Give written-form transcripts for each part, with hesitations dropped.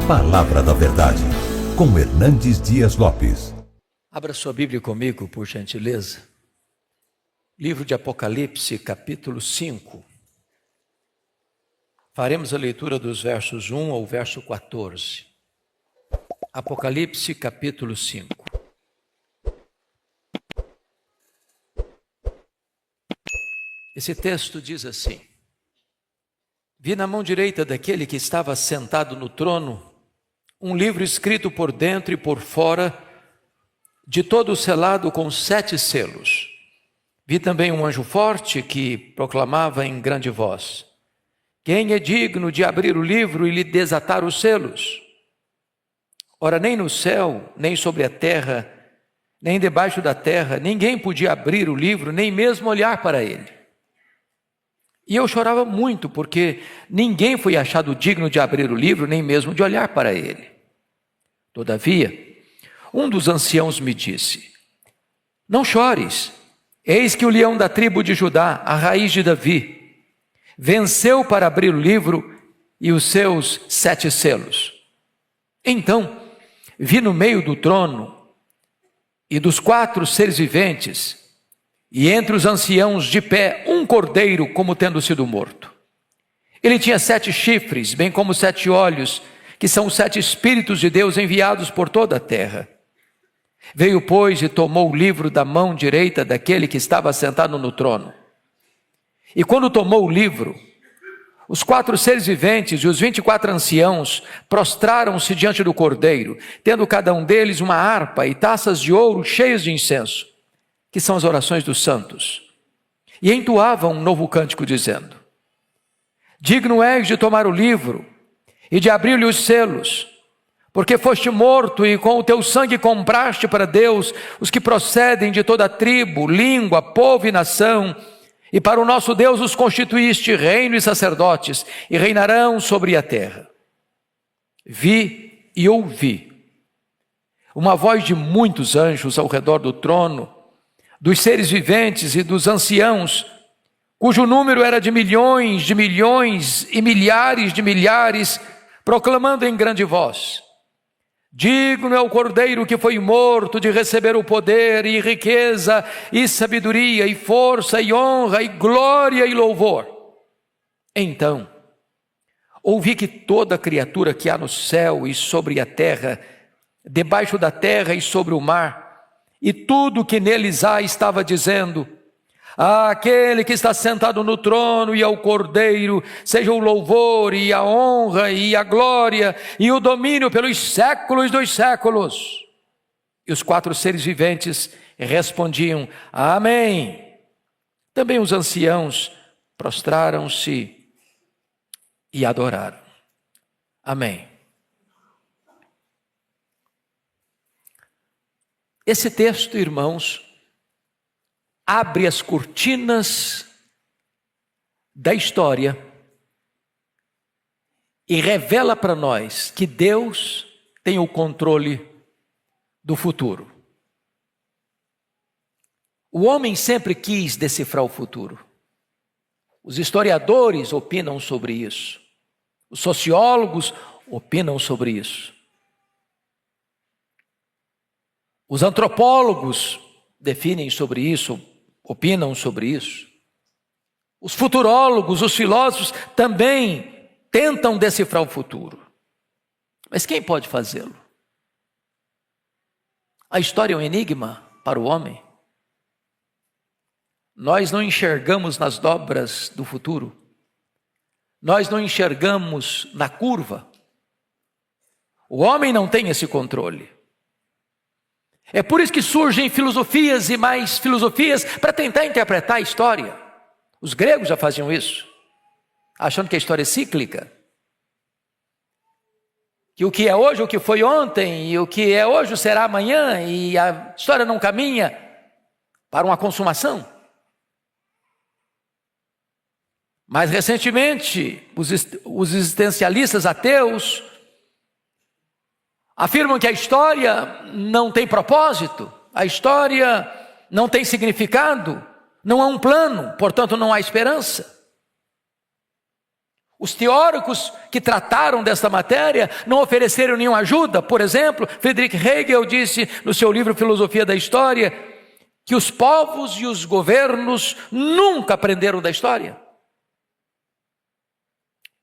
Palavra da Verdade, com Hernandes Dias Lopes. Abra sua Bíblia comigo, por gentileza. Livro de Apocalipse, capítulo 5. Faremos a leitura dos versos 1 ao verso 14. Apocalipse, capítulo 5. Esse texto diz assim: Vi na mão direita daquele que estava sentado no trono um livro escrito por dentro e por fora, de todo selado com 7 selos. Vi também um anjo forte que proclamava em grande voz: Quem é digno de abrir o livro e lhe desatar os selos? Ora, nem no céu, nem sobre a terra, nem debaixo da terra, ninguém podia abrir o livro, nem mesmo olhar para ele. E eu chorava muito, porque ninguém foi achado digno de abrir o livro, nem mesmo de olhar para ele. Todavia, um dos anciãos me disse: Não chores, eis que o leão da tribo de Judá, a raiz de Davi, venceu para abrir o livro e os seus 7 selos. Então, vi no meio do trono e dos 4 seres viventes, e entre os anciãos de pé, um cordeiro como tendo sido morto. Ele tinha 7 chifres, bem como 7 olhos, que são os 7 Espíritos de Deus enviados por toda a terra. Veio, pois, e tomou o livro da mão direita daquele que estava sentado no trono. E quando tomou o livro, os 4 seres viventes e os 24 anciãos prostraram-se diante do cordeiro, tendo cada um deles uma harpa e taças de ouro cheias de incenso, que são as orações dos santos. E entoavam um novo cântico, dizendo: Digno és de tomar o livro e de abrir-lhe os selos, porque foste morto e com o teu sangue compraste para Deus os que procedem de toda tribo, língua, povo e nação, e para o nosso Deus os constituíste reino e sacerdotes, e reinarão sobre a terra. Vi e ouvi uma voz de muitos anjos ao redor do trono, dos seres viventes e dos anciãos, cujo número era de milhões e milhares de milhares, proclamando em grande voz: Digno é o cordeiro que foi morto de receber o poder e riqueza e sabedoria e força e honra e glória e louvor. Então, ouvi que toda criatura que há no céu e sobre a terra, debaixo da terra e sobre o mar, e tudo que neles há, estava dizendo: Àquele que está sentado no trono e ao Cordeiro, seja o louvor e a honra e a glória e o domínio pelos séculos dos séculos. E os 4 seres viventes respondiam: Amém. Também os anciãos prostraram-se e adoraram. Amém. Esse texto, irmãos, abre as cortinas da história e revela para nós que Deus tem o controle do futuro. O homem sempre quis decifrar o futuro. Os historiadores opinam sobre isso. Os sociólogos opinam sobre isso. Os antropólogos definem sobre isso, opinam sobre isso. Os futurólogos, os filósofos também tentam decifrar o futuro. Mas quem pode fazê-lo? A história é um enigma para o homem. Nós não enxergamos nas dobras do futuro. Nós não enxergamos na curva. O homem não tem esse controle. É por isso que surgem filosofias e mais filosofias para tentar interpretar a história. Os gregos já faziam isso, achando que a história é cíclica. Que o que é hoje, o que foi ontem, e o que é hoje será amanhã, e a história não caminha para uma consumação. Mais recentemente, os existencialistas ateus afirmam que a história não tem propósito, a história não tem significado, não há um plano, portanto não há esperança. Os teóricos que trataram dessa matéria não ofereceram nenhuma ajuda. Por exemplo, Friedrich Hegel disse no seu livro Filosofia da História que os povos e os governos nunca aprenderam da história.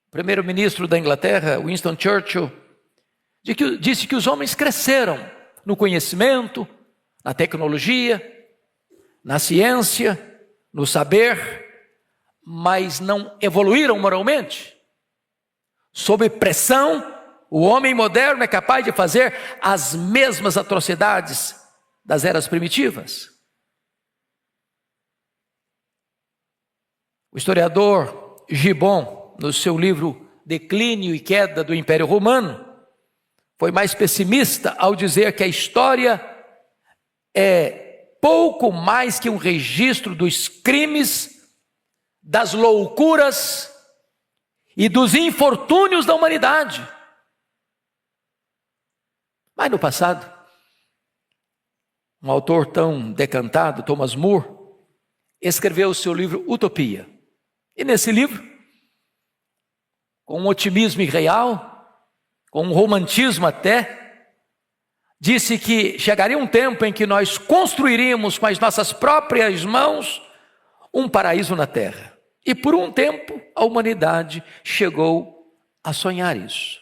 O primeiro-ministro da Inglaterra, Winston Churchill, disse que os homens cresceram no conhecimento, na tecnologia, na ciência, no saber, mas não evoluíram moralmente. Sob pressão, o homem moderno é capaz de fazer as mesmas atrocidades das eras primitivas. O historiador Gibbon, no seu livro Declínio e Queda do Império Romano, foi mais pessimista ao dizer que a história é pouco mais que um registro dos crimes, das loucuras e dos infortúnios da humanidade. Mas no passado, um autor tão decantado, Thomas More, escreveu o seu livro Utopia. E nesse livro, com um otimismo irreal, com um romantismo até, disse que chegaria um tempo em que nós construiríamos com as nossas próprias mãos um paraíso na terra. E por um tempo a humanidade chegou a sonhar isso,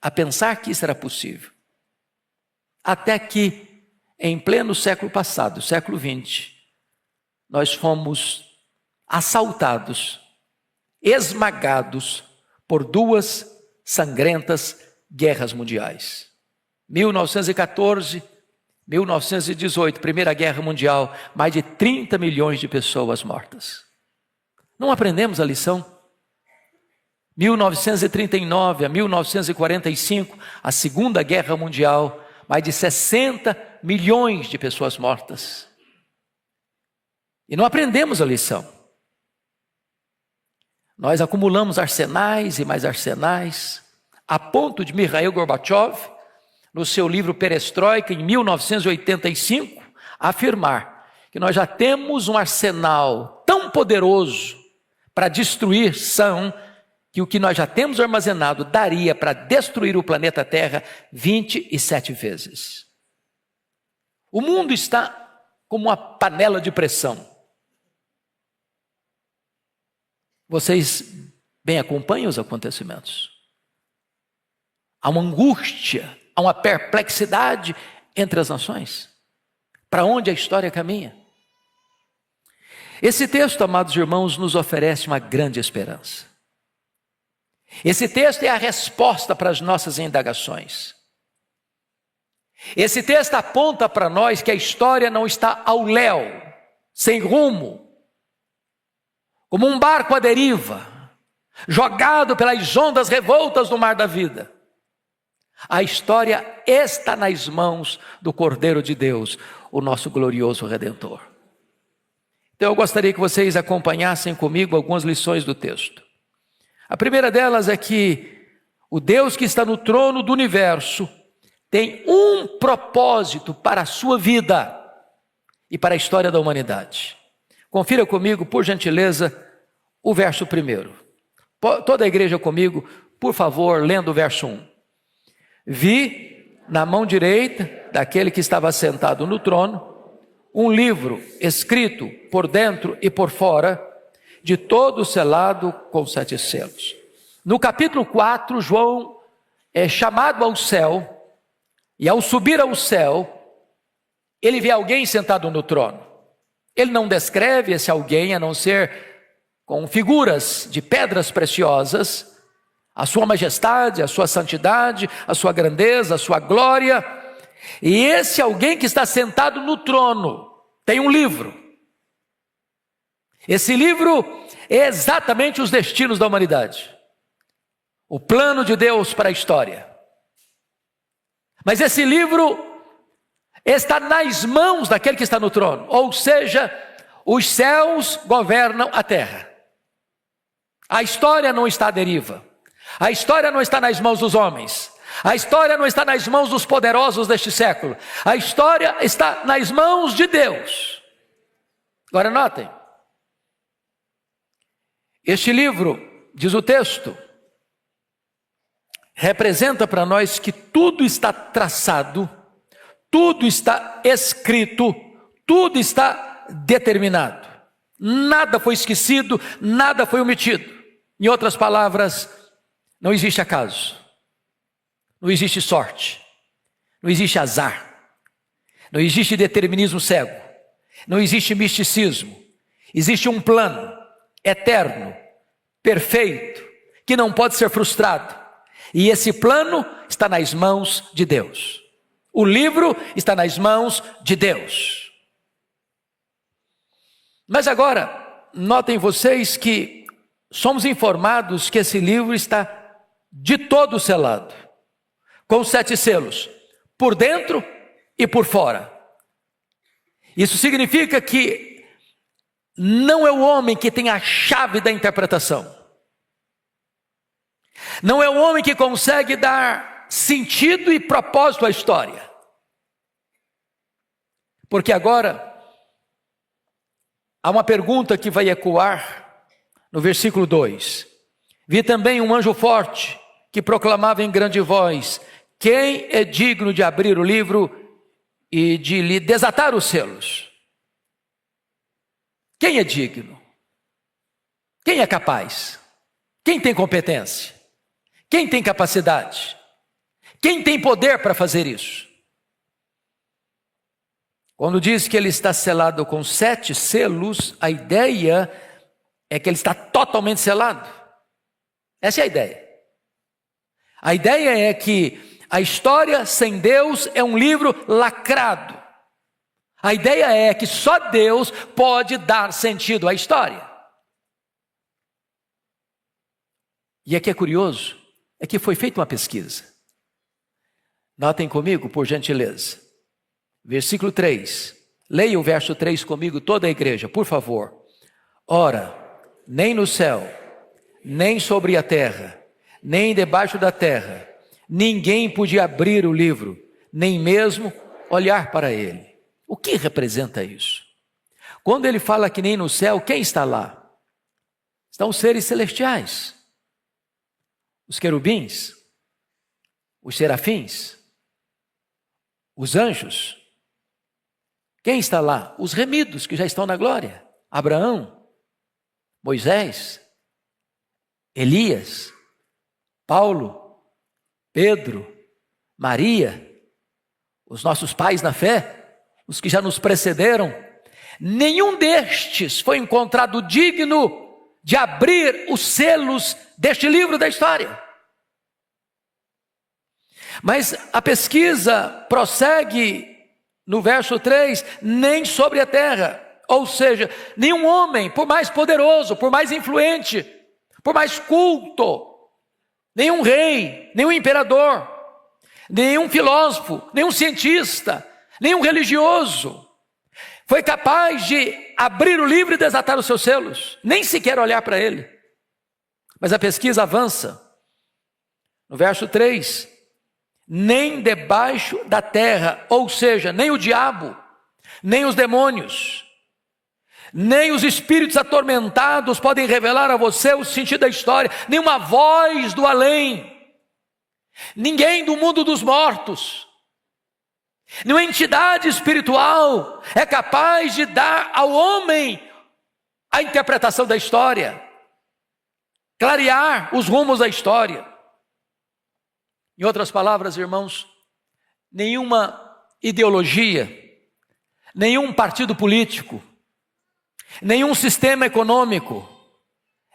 a pensar que isso era possível. Até que, em pleno século passado, século XX, nós fomos assaltados, esmagados por duas sangrentas guerras mundiais. 1914, 1918, Primeira Guerra Mundial, mais de 30 milhões de pessoas mortas. Não aprendemos a lição? 1939 a 1945, a Segunda Guerra Mundial, mais de 60 milhões de pessoas mortas. E não aprendemos a lição. Nós acumulamos arsenais e mais arsenais, a ponto de Mikhail Gorbachev, no seu livro Perestroika, em 1985, afirmar que nós já temos um arsenal tão poderoso para destruir que o que nós já temos armazenado daria para destruir o planeta Terra 27 vezes. O mundo está como uma panela de pressão. Vocês bem acompanham os acontecimentos. Há uma angústia, há uma perplexidade entre as nações. Para onde a história caminha? Esse texto, amados irmãos, nos oferece uma grande esperança. Esse texto é a resposta para as nossas indagações. Esse texto aponta para nós que a história não está ao léu, sem rumo, como um barco à deriva, jogado pelas ondas revoltas do mar da vida. A história está nas mãos do Cordeiro de Deus, o nosso glorioso Redentor. Então eu gostaria que vocês acompanhassem comigo algumas lições do texto. A primeira delas é que o Deus que está no trono do universo tem um propósito para a sua vida e para a história da humanidade. Confira comigo, por gentileza, o verso 1. Toda a igreja comigo, por favor, lendo o verso 1. Vi na mão direita daquele que estava sentado no trono um livro escrito por dentro e por fora, de todo selado com 7 selos. No capítulo 4, João é chamado ao céu, e ao subir ao céu, ele vê alguém sentado no trono. Ele não descreve esse alguém, a não ser com figuras de pedras preciosas, a sua majestade, a sua santidade, a sua grandeza, a sua glória. E esse alguém que está sentado no trono tem um livro. Esse livro é exatamente os destinos da humanidade, o plano de Deus para a história. Mas esse livro está nas mãos daquele que está no trono, ou seja, os céus governam a terra. A história não está à deriva, a história não está nas mãos dos homens, a história não está nas mãos dos poderosos deste século, a história está nas mãos de Deus. Agora notem, este livro, diz o texto, representa para nós que tudo está traçado, tudo está escrito, tudo está determinado. Nada foi esquecido, nada foi omitido. Em outras palavras, não existe acaso, não existe sorte, não existe azar, não existe determinismo cego, não existe misticismo. Existe um plano eterno, perfeito, que não pode ser frustrado. E esse plano está nas mãos de Deus. O livro está nas mãos de Deus. Mas agora, notem vocês que somos informados que esse livro está de todo selado, com 7 selos, por dentro e por fora. Isso significa que não é o homem que tem a chave da interpretação. Não é o homem que consegue dar sentido e propósito à história. Porque agora há uma pergunta que vai ecoar no versículo 2. Vi também um anjo forte que proclamava em grande voz: quem é digno de abrir o livro e de lhe desatar os selos? Quem é digno? Quem é capaz? Quem tem competência? Quem tem capacidade? Quem tem poder para fazer isso? Quando diz que ele está selado com 7 selos, a ideia é que ele está totalmente selado. Essa é a ideia. A ideia é que a história sem Deus é um livro lacrado. A ideia é que só Deus pode dar sentido à história. E aqui é curioso, é que foi feita uma pesquisa. Notem comigo, por gentileza. Versículo 3. Leia o verso 3 comigo, toda a igreja, por favor. Ora, nem no céu, nem sobre a terra, nem debaixo da terra, ninguém podia abrir o livro, nem mesmo olhar para ele. O que representa isso? Quando ele fala que nem no céu, quem está lá? Estão os seres celestiais, os querubins, os serafins, os anjos. Quem está lá? Os remidos que já estão na glória. Abraão, Moisés, Elias, Paulo, Pedro, Maria, os nossos pais na fé, os que já nos precederam. Nenhum destes foi encontrado digno de abrir os selos deste livro da história. Mas a pesquisa prossegue no verso 3, nem sobre a terra. Ou seja, nenhum homem, por mais poderoso, por mais influente, por mais culto, nenhum rei, nenhum imperador, nenhum filósofo, nenhum cientista, nenhum religioso foi capaz de abrir o livro e desatar os seus selos, nem sequer olhar para ele. Mas a pesquisa avança. No verso 3, nem debaixo da terra, ou seja, nem o diabo, nem os demônios, nem os espíritos atormentados podem revelar a você o sentido da história, nenhuma voz do além, ninguém do mundo dos mortos, nenhuma entidade espiritual é capaz de dar ao homem a interpretação da história, clarear os rumos da história. Em outras palavras, irmãos, nenhuma ideologia, nenhum partido político, nenhum sistema econômico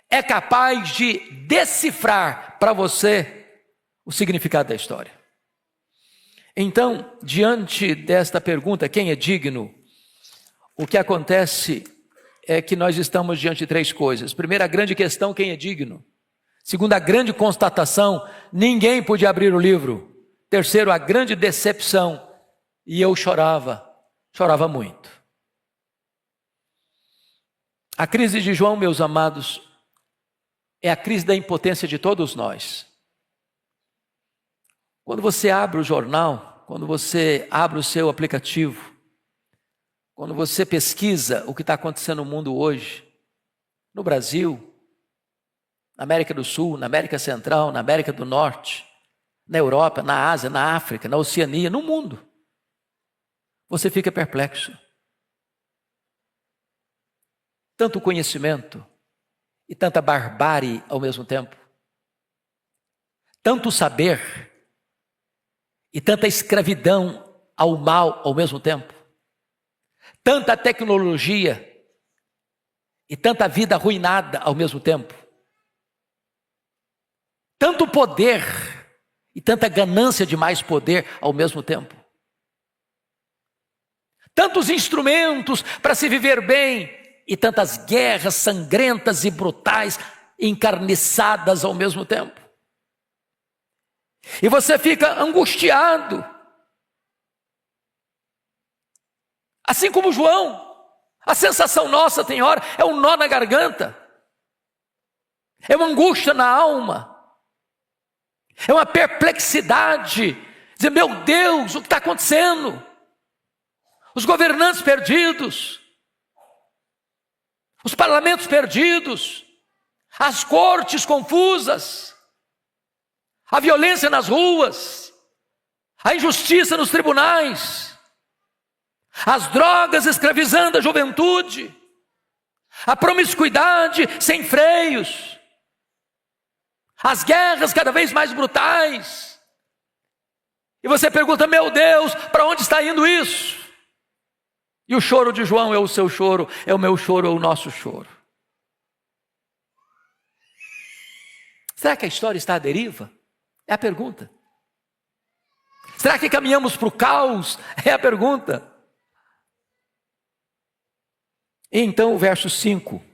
é capaz de decifrar para você o significado da história. Então, diante desta pergunta, quem é digno? O que acontece é que nós estamos diante de 3 coisas. Primeira, a grande questão, quem é digno? Segunda, a grande constatação, ninguém podia abrir o livro. Terceiro, a grande decepção, e eu chorava muito. A crise de João, meus amados, é a crise da impotência de todos nós. Quando você abre o jornal, quando você abre o seu aplicativo, quando você pesquisa o que está acontecendo no mundo hoje, no Brasil, na América do Sul, na América Central, na América do Norte, na Europa, na Ásia, na África, na Oceania, no mundo. Você fica perplexo. Tanto conhecimento e tanta barbárie ao mesmo tempo. Tanto saber e tanta escravidão ao mal ao mesmo tempo. Tanta tecnologia e tanta vida arruinada ao mesmo tempo. Tanto poder e tanta ganância de mais poder ao mesmo tempo. Tantos instrumentos para se viver bem e tantas guerras sangrentas e brutais, encarniçadas ao mesmo tempo. E você fica angustiado. Assim como João, a sensação nossa tem hora é um nó na garganta, é uma angústia na alma, é uma perplexidade, dizer, meu Deus, o que está acontecendo? Os governantes perdidos, os parlamentos perdidos, as cortes confusas, a violência nas ruas, a injustiça nos tribunais, as drogas escravizando a juventude, a promiscuidade sem freios, as guerras cada vez mais brutais. E você pergunta, meu Deus, para onde está indo isso? E o choro de João é o seu choro, é o meu choro, é o nosso choro. Será que a história está à deriva? É a pergunta. Será que caminhamos para o caos? É a pergunta. E então o verso 5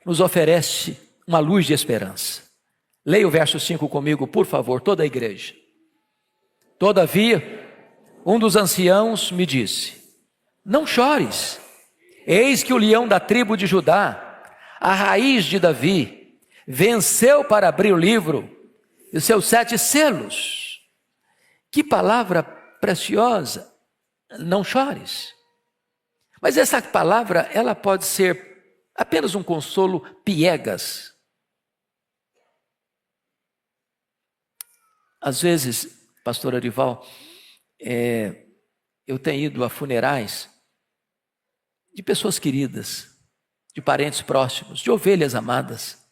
nos oferece uma luz de esperança. Leia o verso 5 comigo, por favor, toda a igreja. Todavia, um dos anciãos me disse, não chores, eis que o leão da tribo de Judá, a raiz de Davi, venceu para abrir o livro e os seus 7 selos. Que palavra preciosa, não chores. Mas essa palavra, ela pode ser apenas um consolo piegas. Às vezes, pastor Arival, eu tenho ido a funerais de pessoas queridas, de parentes próximos, de ovelhas amadas.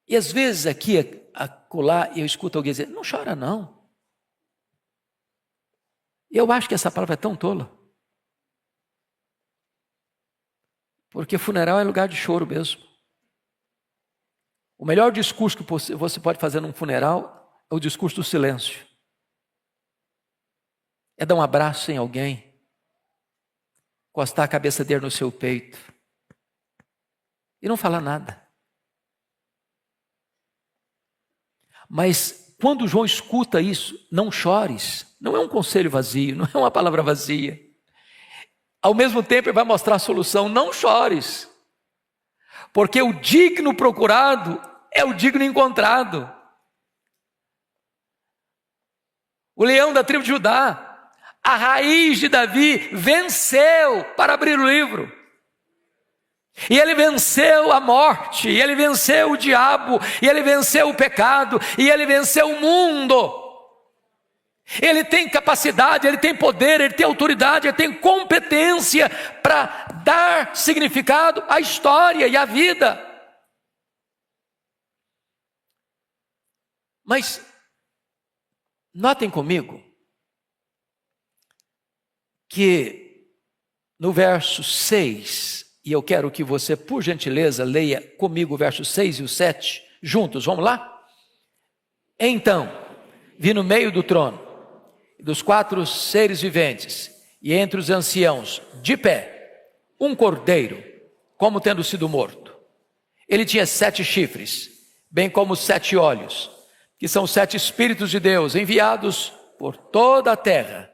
E às vezes aqui, acolá, eu escuto alguém dizer, não chora não. E eu acho que essa palavra é tão tola. Porque funeral é lugar de choro mesmo. O melhor discurso que você pode fazer num funeral é o discurso do silêncio. É dar um abraço em alguém, encostar a cabeça dele no seu peito e não falar nada. Mas quando João escuta isso, não chores, não é um conselho vazio, não é uma palavra vazia. Ao mesmo tempo ele vai mostrar a solução, não chores, porque o digno procurado é o digno encontrado. O leão da tribo de Judá, a raiz de Davi, venceu para abrir o livro. E ele venceu a morte, e ele venceu o diabo, e ele venceu o pecado, e ele venceu o mundo. Ele tem capacidade, ele tem poder, ele tem autoridade, ele tem competência para dar significado à história e à vida. Mas notem comigo que no verso 6, e eu quero que você, por gentileza, leia comigo o verso 6 e o 7 juntos, vamos lá? Então, vi no meio do trono, dos 4 seres viventes, e entre os anciãos, de pé, um cordeiro, como tendo sido morto. Ele tinha 7 chifres, bem como 7 olhos, que são 7 Espíritos de Deus, enviados por toda a terra.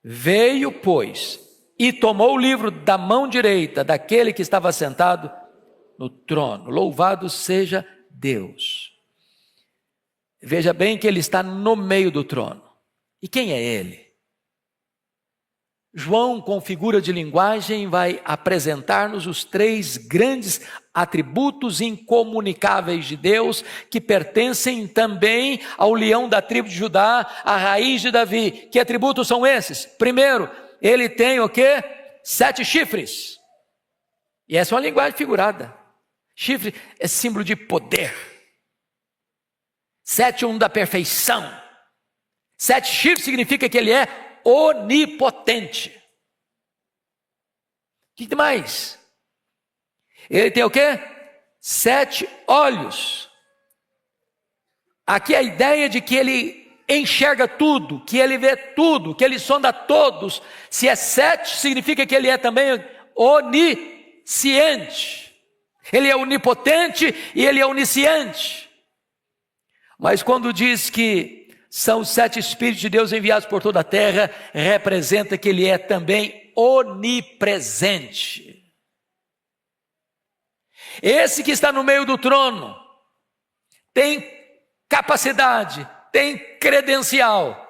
Veio, pois, e tomou o livro da mão direita daquele que estava sentado no trono. Louvado seja Deus. Veja bem que ele está no meio do trono. E quem é ele? João, com figura de linguagem, vai apresentar-nos os 3 grandes atributos incomunicáveis de Deus, que pertencem também ao leão da tribo de Judá, a raiz de Davi. Que atributos são esses? Primeiro, ele tem o quê? 7 chifres. E essa é uma linguagem figurada. Chifre é símbolo de poder. 7 da perfeição. 7 chifres significa que ele é onipotente. O que mais? Ele tem o quê? 7 olhos. Aqui a ideia de que ele enxerga tudo, que ele vê tudo, que ele sonda todos. Se é 7, significa que ele é também onisciente. Ele é onipotente e ele é onisciente. Mas quando diz que são os 7 Espíritos de Deus enviados por toda a terra, representa que ele é também onipresente. Esse que está no meio do trono tem capacidade, tem credencial,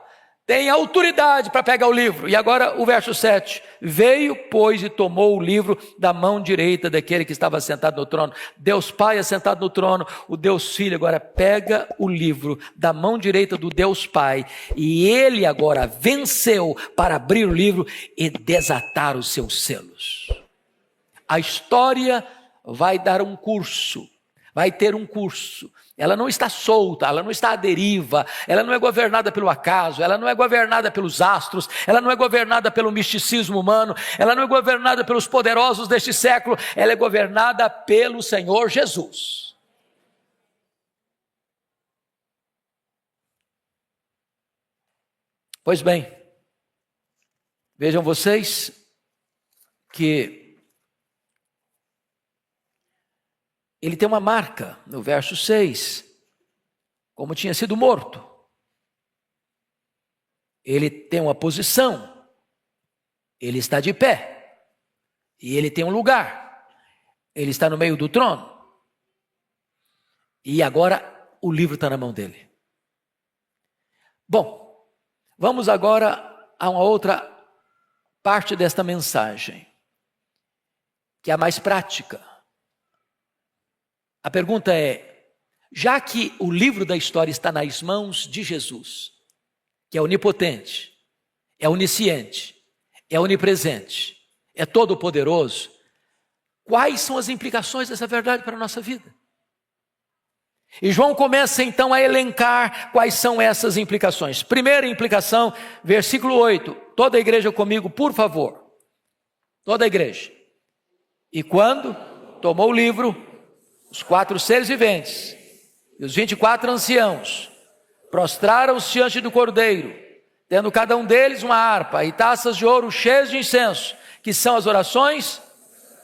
tem autoridade para pegar o livro. E agora o verso 7, veio, pois, e tomou o livro da mão direita daquele que estava sentado no trono. Deus Pai assentado no trono, o Deus Filho agora pega o livro da mão direita do Deus Pai, e ele agora venceu para abrir o livro e desatar os seus selos. A história vai dar um curso, vai ter um curso. Ela não está solta, ela não está à deriva, ela não é governada pelo acaso, ela não é governada pelos astros, ela não é governada pelo misticismo humano, ela não é governada pelos poderosos deste século, ela é governada pelo Senhor Jesus. Pois bem, vejam vocês que ele tem uma marca no verso 6, como tinha sido morto. Ele tem uma posição, ele está de pé, e ele tem um lugar, ele está no meio do trono, e agora o livro está na mão dele. Bom, vamos agora a uma outra parte desta mensagem, que é a mais prática. A pergunta é, já que o livro da história está nas mãos de Jesus, que é onipotente, é onisciente, é onipresente, é todo-poderoso, quais são as implicações dessa verdade para a nossa vida? E João começa então a elencar quais são essas implicações. Primeira implicação, versículo 8, toda a igreja comigo, por favor. Toda a igreja. E quando tomou o livro, os 4 seres viventes e os 24 anciãos prostraram-se diante do Cordeiro, tendo cada um deles uma harpa e taças de ouro cheias de incenso, que são as orações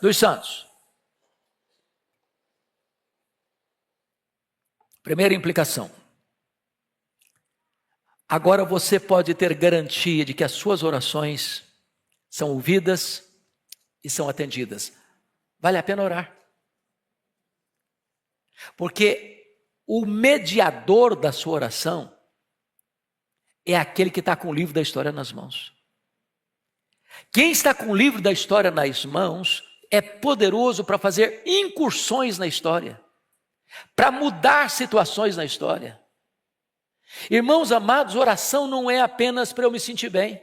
dos santos. Primeira implicação. Agora você pode ter garantia de que as suas orações são ouvidas e são atendidas. Vale a pena orar. Porque o mediador da sua oração é aquele que está com o livro da história nas mãos. Quem está com o livro da história nas mãos é poderoso para fazer incursões na história, para mudar situações na história. Irmãos amados, oração não é apenas para eu me sentir bem.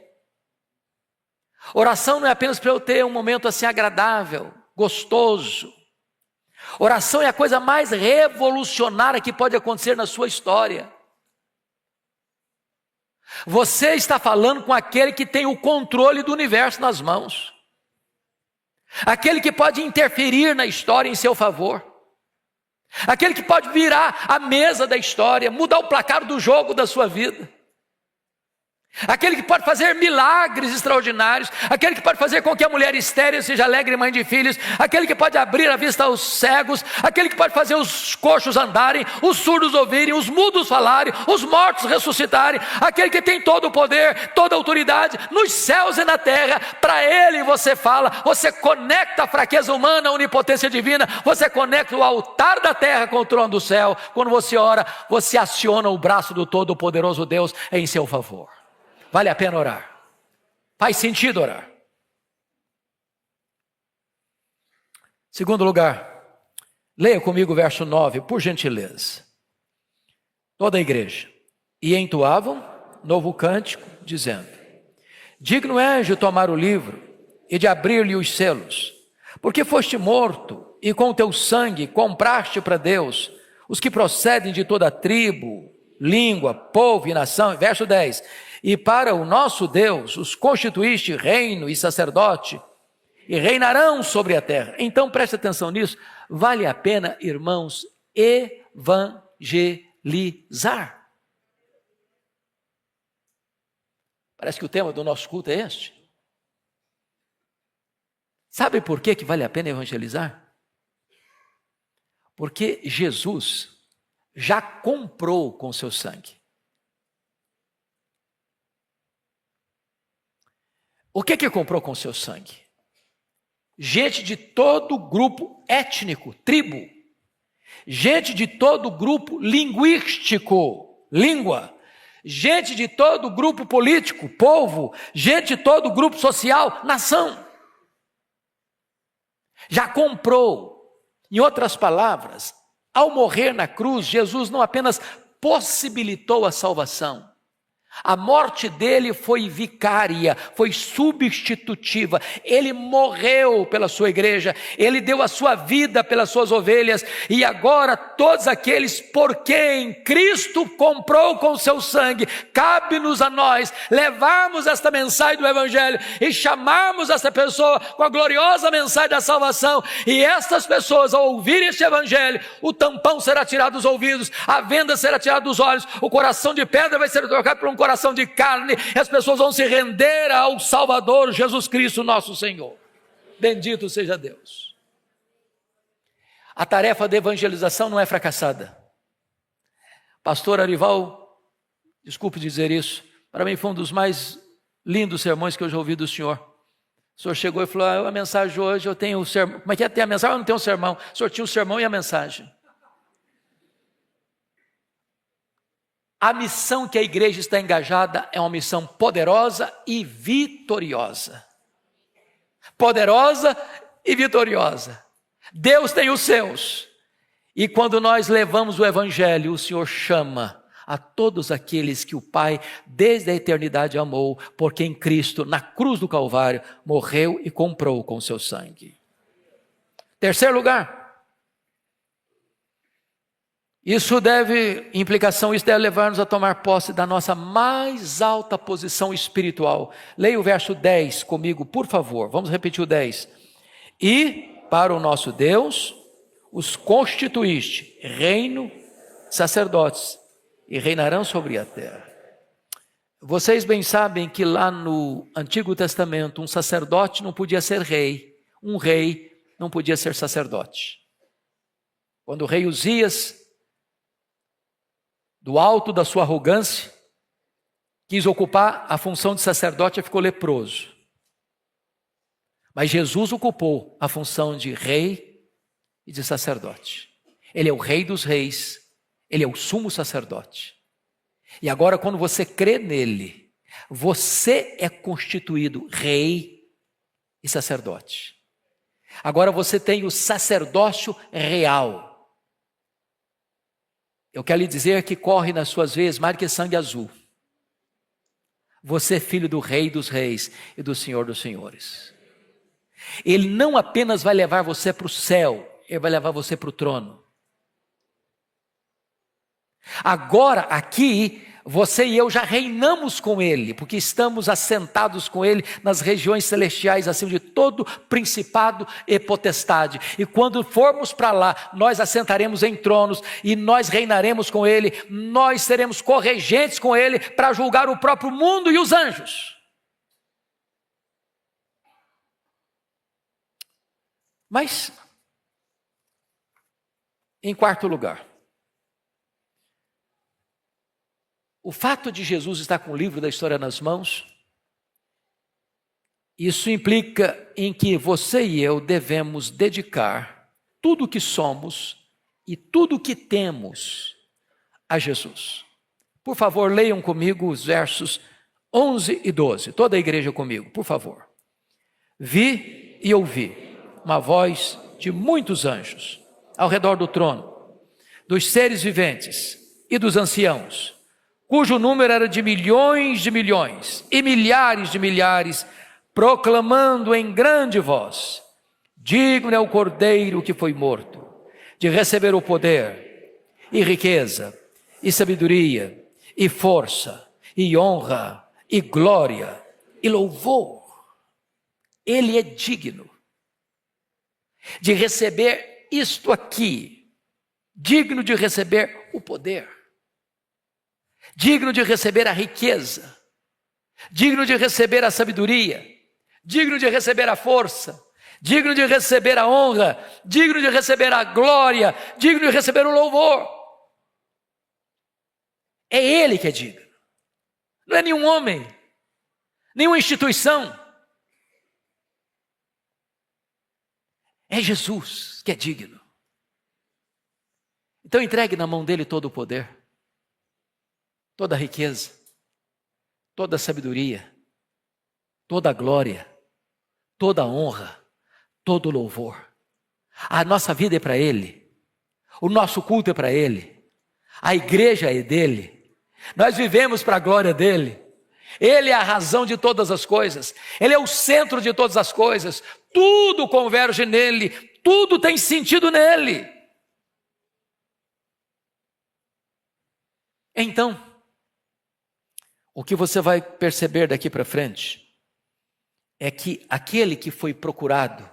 Oração não é apenas para eu ter um momento assim agradável, gostoso. Oração é a coisa mais revolucionária que pode acontecer na sua história. Você está falando com aquele que tem o controle do universo nas mãos. Aquele que pode interferir na história em seu favor. Aquele que pode virar a mesa da história, mudar o placar do jogo da sua vida. Aquele que pode fazer milagres extraordinários, aquele que pode fazer com que a mulher estéril seja alegre mãe de filhos, aquele que pode abrir a vista aos cegos, aquele que pode fazer os coxos andarem, os surdos ouvirem, os mudos falarem, os mortos ressuscitarem, aquele que tem todo o poder, toda a autoridade nos céus e na terra. Para ele você fala, você conecta a fraqueza humana à onipotência divina, você conecta o altar da terra com o trono do céu. Quando você ora, você aciona o braço do todo-poderoso Deus em seu favor. Vale a pena orar. Faz sentido orar. Segundo lugar, leia comigo o verso 9, por gentileza. Toda a igreja. E entoavam novo cântico, dizendo: digno és de tomar o livro e de abrir-lhe os selos, porque foste morto e com o teu sangue compraste para Deus os que procedem de toda tribo, língua, povo e nação. Verso 10. E para o nosso Deus os constituíste reino e sacerdote, e reinarão sobre a terra. Então preste atenção nisso. Vale a pena, irmãos, evangelizar. Parece que o tema do nosso culto é este. Sabe por que vale a pena evangelizar? Porque Jesus já comprou com seu sangue. O que comprou com seu sangue? Gente de todo grupo étnico, tribo. Gente de todo grupo linguístico, língua. Gente de todo grupo político, povo. Gente de todo grupo social, nação. Já comprou. Em outras palavras, ao morrer na cruz, Jesus não apenas possibilitou a salvação. A morte dele foi vicária, foi substitutiva. Ele morreu pela sua igreja, ele deu a sua vida pelas suas ovelhas, e agora todos aqueles por quem Cristo comprou com o seu sangue, cabe-nos a nós levarmos esta mensagem do Evangelho e chamarmos esta pessoa com a gloriosa mensagem da salvação, e estas pessoas, ao ouvirem este Evangelho, o tampão será tirado dos ouvidos, a venda será tirada dos olhos, o coração de pedra vai ser trocado por um coração de carne, e as pessoas vão se render ao Salvador Jesus Cristo nosso Senhor. Bendito seja Deus. A tarefa de evangelização não é fracassada. Pastor Arival, desculpe dizer isso, para mim foi um dos mais lindos sermões que eu já ouvi do senhor. O senhor chegou e falou: a mensagem hoje eu tenho o sermão. Como é que é? Tem a mensagem? Eu não tenho o sermão. O senhor tinha o sermão e a mensagem. A missão que a igreja está engajada é uma missão poderosa e vitoriosa. Poderosa e vitoriosa. Deus tem os seus. E quando nós levamos o Evangelho, o Senhor chama a todos aqueles que o Pai, desde a eternidade, amou, porque em Cristo, na cruz do Calvário, morreu e comprou com seu sangue. Terceiro lugar. Isso deve levar-nos a tomar posse da nossa mais alta posição espiritual. Leia o verso 10 comigo, por favor. Vamos repetir o 10. E para o nosso Deus os constituíste reino, sacerdotes, e reinarão sobre a terra. Vocês bem sabem que lá no Antigo Testamento um sacerdote não podia ser rei, um rei não podia ser sacerdote. Quando o rei Uzias, do alto da sua arrogância, quis ocupar a função de sacerdote e ficou leproso. Mas Jesus ocupou a função de rei e de sacerdote. Ele é o rei dos reis, ele é o sumo sacerdote. E agora, quando você crê nele, você é constituído rei e sacerdote. Agora você tem o sacerdócio real. Eu quero lhe dizer que corre nas suas veias mais do que sangue azul. Você é filho do Rei dos Reis e do Senhor dos Senhores. Ele não apenas vai levar você para o céu, ele vai levar você para o trono. Agora, aqui, você e eu já reinamos com Ele, porque estamos assentados com Ele nas regiões celestiais, acima de todo principado e potestade. E quando formos para lá, nós assentaremos em tronos e nós reinaremos com Ele, nós seremos corregentes com Ele para julgar o próprio mundo e os anjos. Mas, em quarto lugar, o fato de Jesus estar com o livro da história nas mãos, isso implica em que você e eu devemos dedicar tudo o que somos e tudo o que temos a Jesus. Por favor, leiam comigo os versos 11 e 12. Toda a igreja comigo, por favor. Vi e ouvi uma voz de muitos anjos ao redor do trono, dos seres viventes e dos anciãos, cujo número era de milhões e milhares de milhares, proclamando em grande voz: digno é o Cordeiro que foi morto, de receber o poder, e riqueza, e sabedoria, e força, e honra, e glória, e louvor. Ele é digno de receber isto aqui, digno de receber o poder, digno de receber a riqueza, digno de receber a sabedoria, digno de receber a força, digno de receber a honra, digno de receber a glória, digno de receber o louvor. É Ele que é digno, não é nenhum homem, nenhuma instituição. É Jesus que é digno. Então entregue na mão dele todo o poder, toda a riqueza, toda a sabedoria, toda a glória, toda a honra, todo o louvor. A nossa vida é para ele, o nosso culto é para ele, a igreja é dele, nós vivemos para a glória dele. Ele é a razão de todas as coisas, ele é o centro de todas as coisas, tudo converge nele, tudo tem sentido nele. Então, o que você vai perceber daqui para frente é que aquele que foi procurado,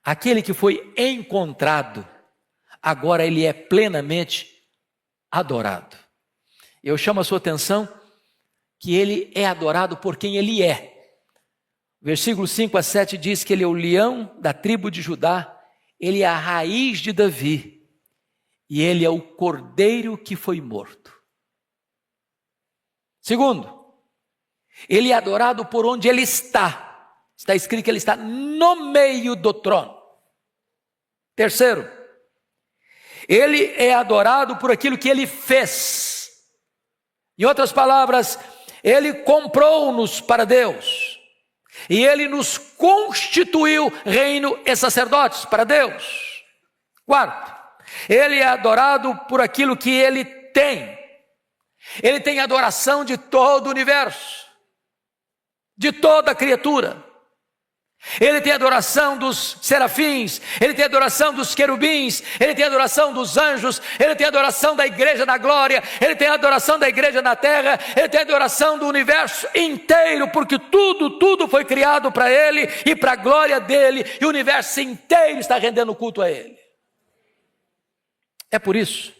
aquele que foi encontrado, agora ele é plenamente adorado. Eu chamo a sua atenção que ele é adorado por quem ele é. Versículo 5 a 7 diz que ele é o leão da tribo de Judá, ele é a raiz de Davi, e ele é o cordeiro que foi morto. Segundo, ele é adorado por onde ele está. Está escrito que ele está no meio do trono. Terceiro, ele é adorado por aquilo que ele fez. Em outras palavras, ele comprou-nos para Deus. E ele nos constituiu reino e sacerdotes para Deus. Quarto, ele é adorado por aquilo que ele tem. Ele tem adoração de todo o universo, de toda a criatura. Ele tem adoração dos serafins, ele tem adoração dos querubins, ele tem adoração dos anjos, ele tem adoração da igreja na glória, ele tem adoração da igreja na terra, ele tem adoração do universo inteiro, porque tudo foi criado para ele e para a glória dele, e o universo inteiro está rendendo culto a ele. É por isso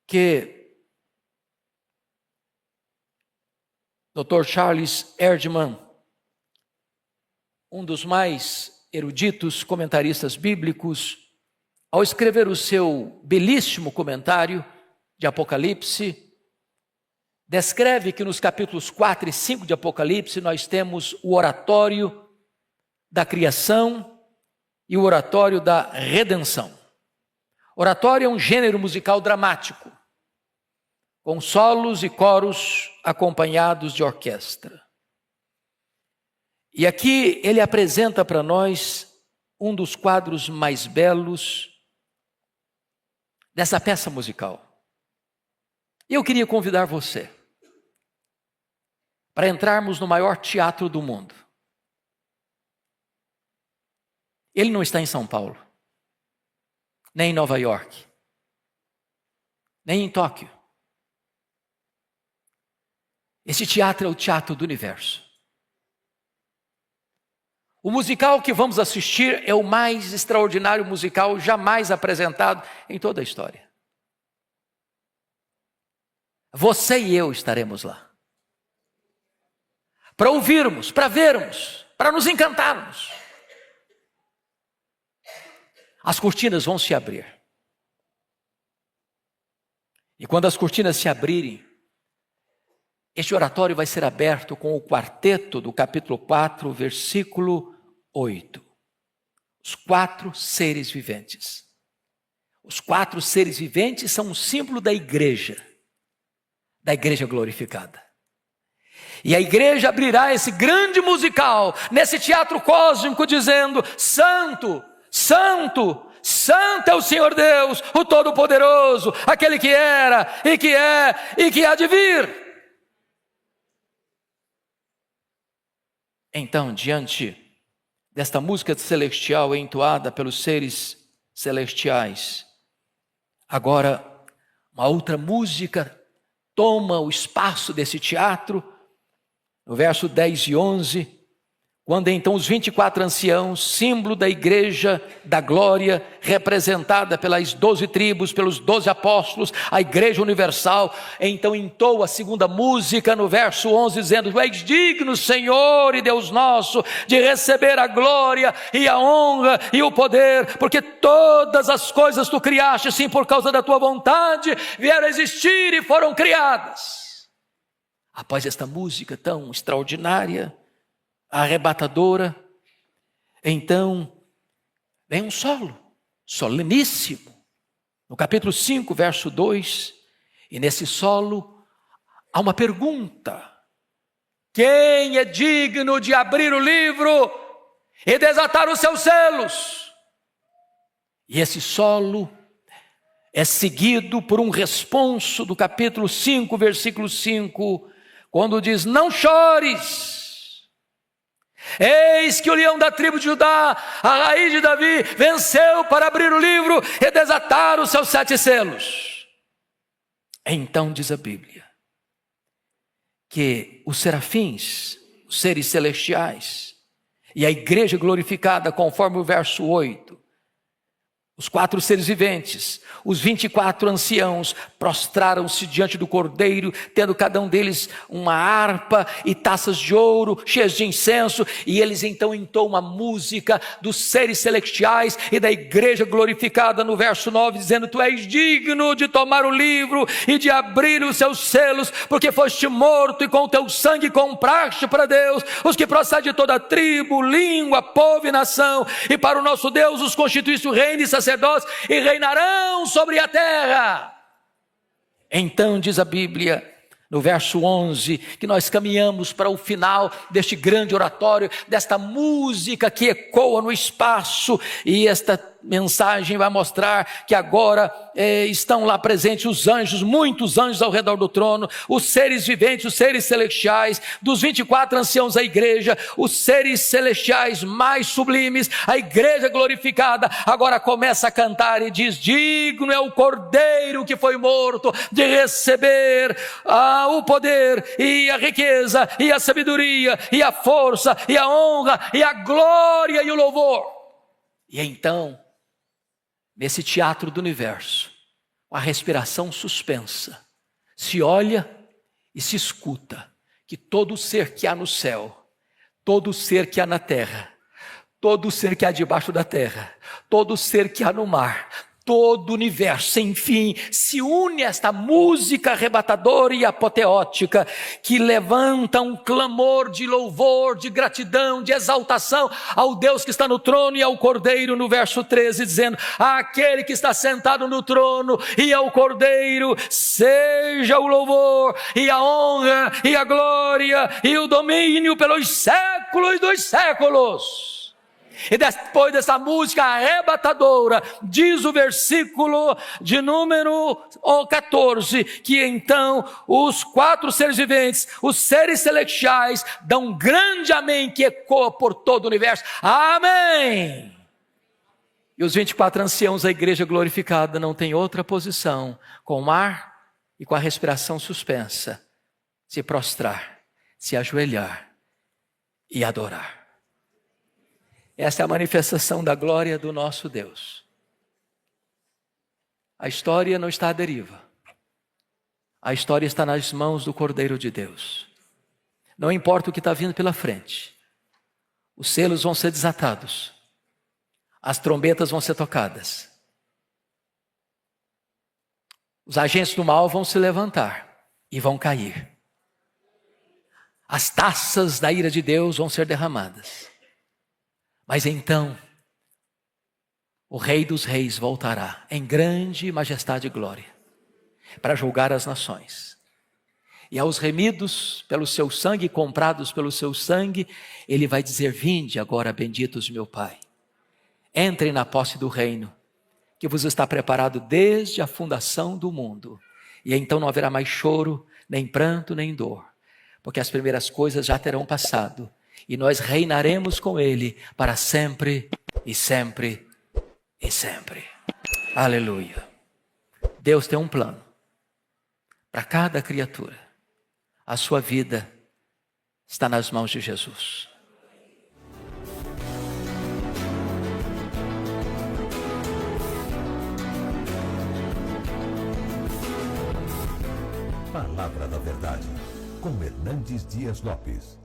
que Dr. Charles Erdman, um dos mais eruditos comentaristas bíblicos, ao escrever o seu belíssimo comentário de Apocalipse, descreve que nos capítulos 4 e 5 de Apocalipse nós temos o oratório da criação e o oratório da redenção. Oratório é um gênero musical dramático, com solos e coros acompanhados de orquestra. E aqui ele apresenta para nós um dos quadros mais belos dessa peça musical. E eu queria convidar você para entrarmos no maior teatro do mundo. Ele não está em São Paulo, nem em Nova York, nem em Tóquio. Esse teatro é o teatro do universo. O musical que vamos assistir é o mais extraordinário musical jamais apresentado em toda a história. Você e eu estaremos lá. Para ouvirmos, para vermos, para nos encantarmos. As cortinas vão se abrir. E quando as cortinas se abrirem, este oratório vai ser aberto com o quarteto do capítulo 4, versículo 8. Os 4 seres viventes. Os 4 seres viventes são um símbolo da igreja glorificada. E a igreja abrirá esse grande musical, nesse teatro cósmico, dizendo: Santo, Santo, Santo é o Senhor Deus, o Todo-Poderoso, aquele que era, e que é, e que há de vir. Então, diante desta música celestial entoada pelos seres celestiais, agora uma outra música toma o espaço desse teatro, no verso 10 e 11, quando então os 24 anciãos, símbolo da igreja da glória, representada pelas 12 tribos, pelos 12 apóstolos, a igreja universal, então entoa a segunda música no verso 11, dizendo: Tu és digno, Senhor e Deus nosso, de receber a glória e a honra e o poder, porque todas as coisas tu criaste, sim, por causa da tua vontade, vieram a existir e foram criadas. Após esta música tão extraordinária, arrebatadora, então vem um solo soleníssimo, no capítulo 5, verso 2, e nesse solo há uma pergunta: quem é digno de abrir o livro e desatar os seus selos? E esse solo é seguido por um responso do capítulo 5, versículo 5, quando diz: não chores, eis que o leão da tribo de Judá, a raiz de Davi, venceu para abrir o livro e desatar os seus 7 selos. Então diz a Bíblia que os serafins, os seres celestiais, e a igreja glorificada, conforme o verso 8, os 4 seres viventes, os 24 anciãos, prostraram-se diante do Cordeiro, tendo cada um deles uma harpa e taças de ouro cheias de incenso, e eles então entoam uma música dos seres celestiais e da igreja glorificada no verso 9, dizendo: Tu és digno de tomar o livro e de abrir os seus selos, porque foste morto e com o teu sangue compraste para Deus os que procedem de toda tribo, língua, povo e nação, e para o nosso Deus os constituíste o reino e sacerdotes, e reinarão sobre a terra. Então diz a Bíblia no verso 11, que nós caminhamos para o final deste grande oratório, desta música que ecoa no espaço, e esta mensagem vai mostrar que agora estão lá presentes os anjos, muitos anjos ao redor do trono, os seres viventes, os seres celestiais, dos 24 anciãos a igreja, os seres celestiais mais sublimes, a igreja glorificada, agora começa a cantar e diz: digno é o Cordeiro que foi morto de receber o poder e a riqueza e a sabedoria e a força e a honra e a glória e o louvor. E então, nesse teatro do universo, com a respiração suspensa, se olha e se escuta que todo ser que há no céu, todo ser que há na terra, todo ser que há debaixo da terra, todo ser que há no mar, todo o universo sem fim se une a esta música arrebatadora e apoteótica, que levanta um clamor de louvor, de gratidão, de exaltação ao Deus que está no trono e ao Cordeiro, no verso 13, dizendo: aquele que está sentado no trono e ao Cordeiro, seja o louvor e a honra e a glória e o domínio pelos séculos dos séculos. E depois dessa música arrebatadora, diz o versículo de número 14, que então os 4 seres viventes, os seres celestiais, dão um grande amém que ecoa por todo o universo. Amém! E os 24 anciãos da igreja glorificada não têm outra posição, com o ar e com a respiração suspensa, se prostrar, se ajoelhar e adorar. Essa é a manifestação da glória do nosso Deus. A história não está à deriva. A história está nas mãos do Cordeiro de Deus. Não importa o que está vindo pela frente. Os selos vão ser desatados. As trombetas vão ser tocadas. Os agentes do mal vão se levantar e vão cair. As taças da ira de Deus vão ser derramadas. Mas então, o Rei dos Reis voltará em grande majestade e glória para julgar as nações. E aos remidos pelo seu sangue, comprados pelo seu sangue, ele vai dizer: vinde agora, benditos meu Pai. Entrem na posse do reino, que vos está preparado desde a fundação do mundo. E então não haverá mais choro, nem pranto, nem dor, porque as primeiras coisas já terão passado, e nós reinaremos com ele para sempre e sempre e sempre. Aleluia. Deus tem um plano para cada criatura. A sua vida está nas mãos de Jesus. Palavra da Verdade, com Hernandes Dias Lopes.